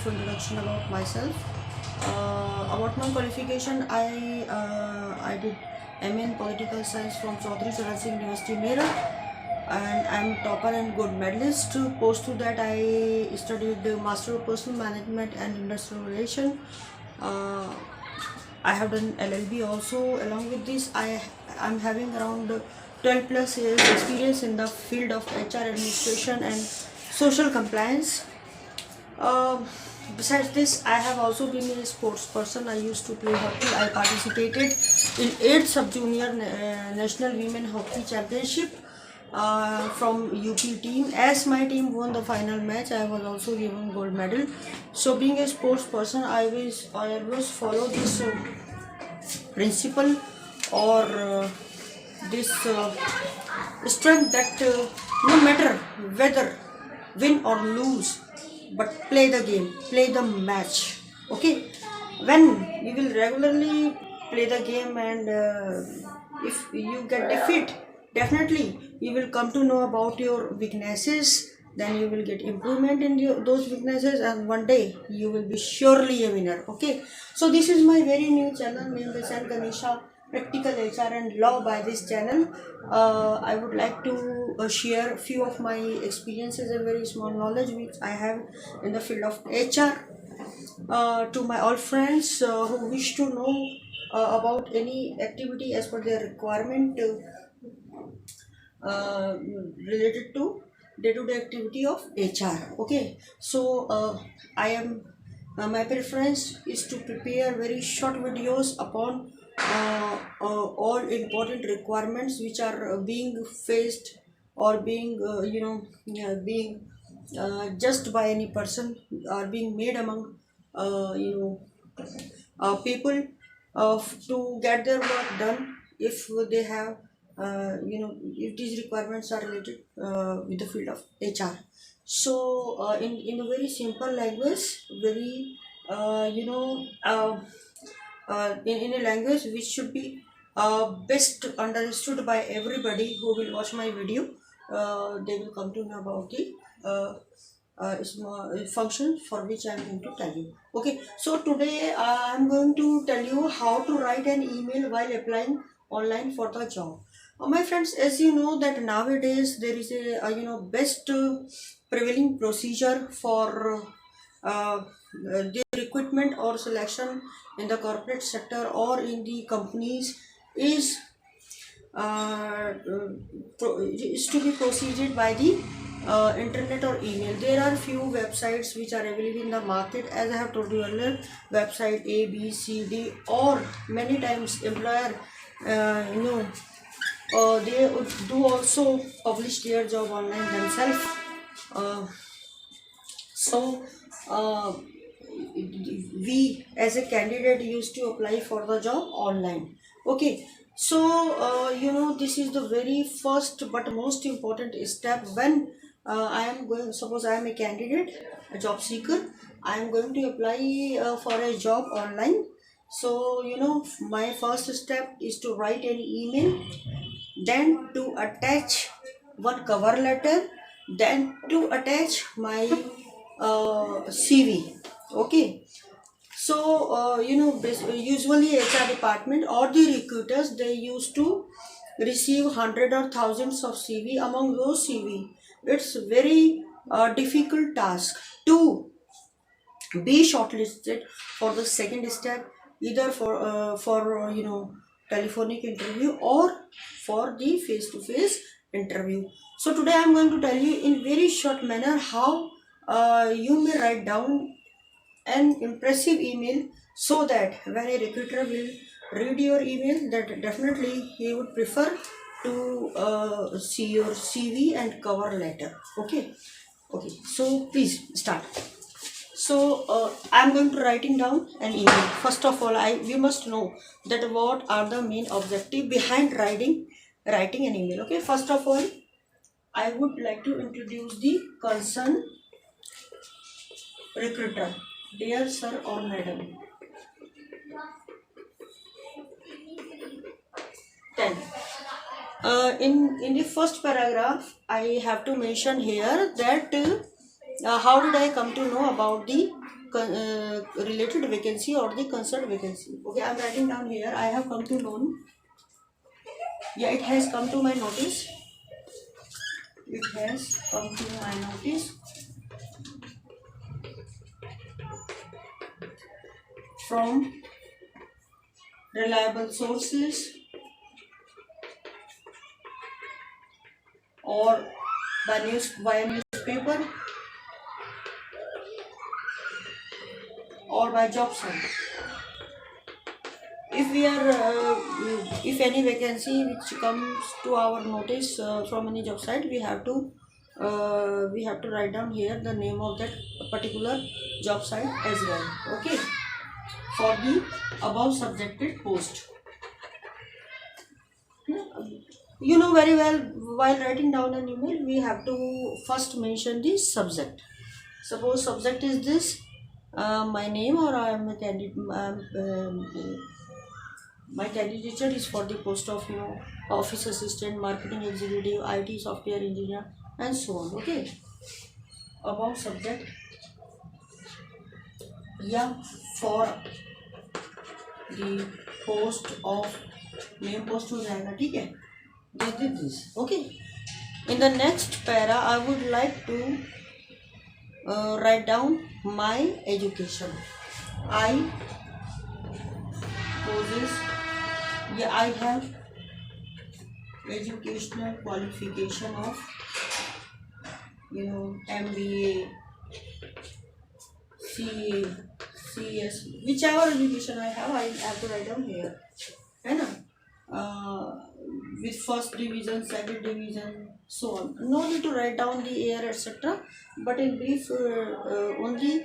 brief introduction about myself. About my qualification, I did MA in Political Science from Chaudhary Charan Singh University, Meerut, and I'm topper and gold medalist. Post to that, I studied the Master of Personal Management and Industrial Relation. Uh, I have done LLB also. Along with this, I'm having around 12 plus years experience in the field of HR administration and social compliance. Besides this, I have also been a sports person. I used to play hockey. I participated in 8 sub-junior national women hockey championship from UP team. As my team won the final match, I was also given gold medal. So being a sports person, I always follow this principle or this strength that no matter whether win or lose, but play the game, play the match. Okay, when you will regularly play the game, and if you get defeat, definitely you will come to know about your weaknesses. Then you will get improvement in those weaknesses, and one day you will be surely a winner. Okay, so this is my very new channel named San Ganesha Practical HR and Law. By this channel, I would like to share few of my experiences and very small knowledge which I have in the field of HR to my all friends who wish to know about any activity as per their requirement related to day-to-day activity of HR. Okay, so I am my preference is to prepare very short videos upon all important requirements which are being faced or being being just by any person, or being made among people to get their work done if they have if these requirements are related with the field of HR. So in a very simple language, very in a language which should be best understood by everybody who will watch my video, they will come to know about the small function for which I am going to tell you. Okay, so today I am going to tell you how to write an email while applying online for the job. My friends, as you know that nowadays there is a best prevailing procedure for the recruitment or selection in the corporate sector or in the companies is is to be proceeded by the internet or email. There are few websites which are available in the market, as I have told you earlier. Website A, B, C, D, or many times employer they do also publish their job online themselves. uh, so uh, we as a candidate used to apply for the job online. Okay, so this is the very first but most important step when I am going, suppose I am a candidate, a job seeker, I am going to apply for a job online. So my first step is to write an email, then to attach one cover letter, then to attach my CV. Okay, so usually HR department or the recruiters, they used to receive hundred or thousands of CV. Among those CV, it's very difficult task to be shortlisted for the second step, either for telephonic interview or for the face to face interview. So today I'm going to tell you in very short manner how you may write down an impressive email, so that when a recruiter will read your email, that definitely he would prefer to see your CV and cover letter. Okay, so please start. So I'm going to writing down an email. First of all, we must know that what are the main objective behind writing an email. Okay, first of all, I would like to introduce the concerned recruiter. Dear sir or madam. 10. In the first paragraph, I have to mention here that how did I come to know about the related vacancy or the concerned vacancy. Okay, I'm writing down here. I have come to know. Yeah, it has come to my notice. It has come to my notice from reliable sources or via newspaper or by job site. If any vacancy which comes to our notice from any job site, we have to write down here the name of that particular job site as well. Okay, for the above subjected post. You know very well, while writing down an email, we have to first mention the subject. Suppose subject is this, my name, or I am a candidate. My candidature is for the post of office assistant, marketing executive, IT software engineer, and so on. Okay, above subject, yeah, for the post of name post हो जाएगा, ठीक है? This. Okay. In the next para, I would like to write down my education. I possess. Yeah, I have educational qualification of MBA, CA, CS, whichever education I have to write down here, है ना? With first division, second division, so on. No need to write down the year, etc. But in brief, only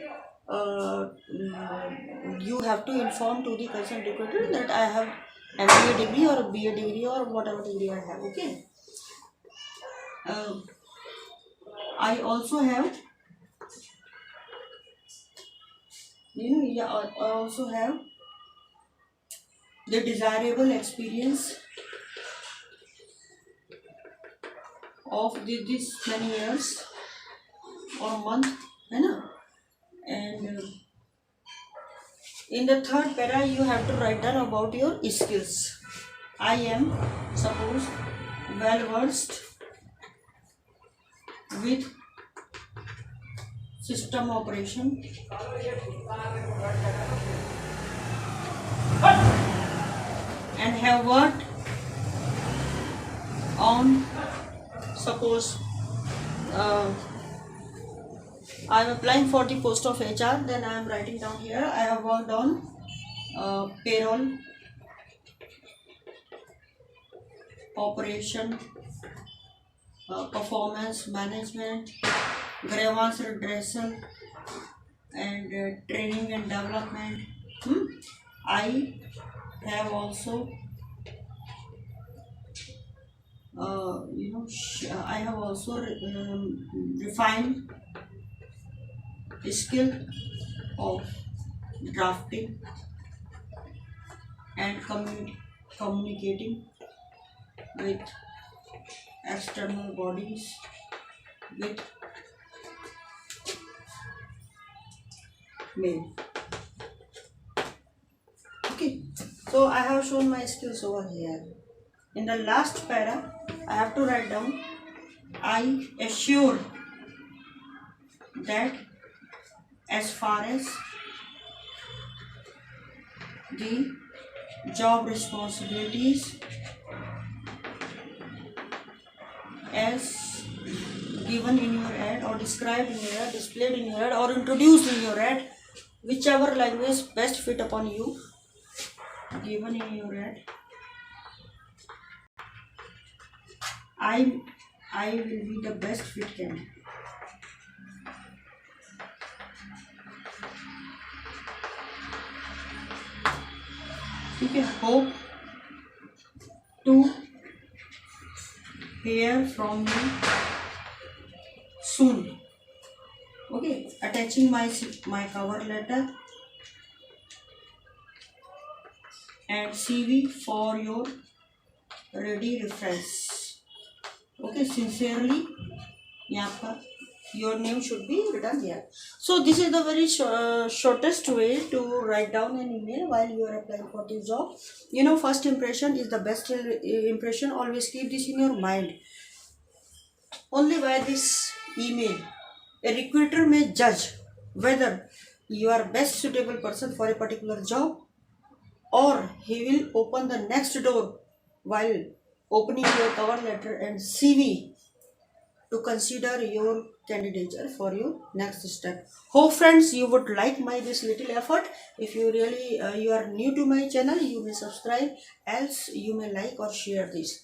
you have to inform to the concerned recruiter that I have MBA degree or BA degree or whatever degree I have. Okay. I also have, I also have the desirable experience of this many years or month, है ना? And in the third para, you have to write down about your skills. I am, suppose, well versed with system operation and have worked on, suppose I am applying for the post of HR, then I am writing down here I have worked on payroll, operation, performance management, grievance redressal, and training and development. I have also I have also refined the skill of drafting and communicating with external bodies with mail. Okay, so I have shown my skills over here. In the last para, I have to write down I assure that as far as the job responsibilities as given in your ad or described in your ad, displayed in your ad or introduced in your ad, whichever language best fit upon you, given in your ad, I will be the best fit candidate. Okay, hope to hear from you soon. Okay, attaching my cover letter and CV for your ready reference. Okay, sincerely, यहाँ पर Your name should be written here. So this is the very shortest way to write down an email while you are applying for this job. You know, first impression is the best impression. Always keep this in your mind. Only by this email, a recruiter may judge whether you are best suitable person for a particular job, or he will open the next door while opening your cover letter and CV to consider your candidature for your next step. Hope friends you would like my this little effort. If you really you are new to my channel, you may subscribe, else you may like or share this.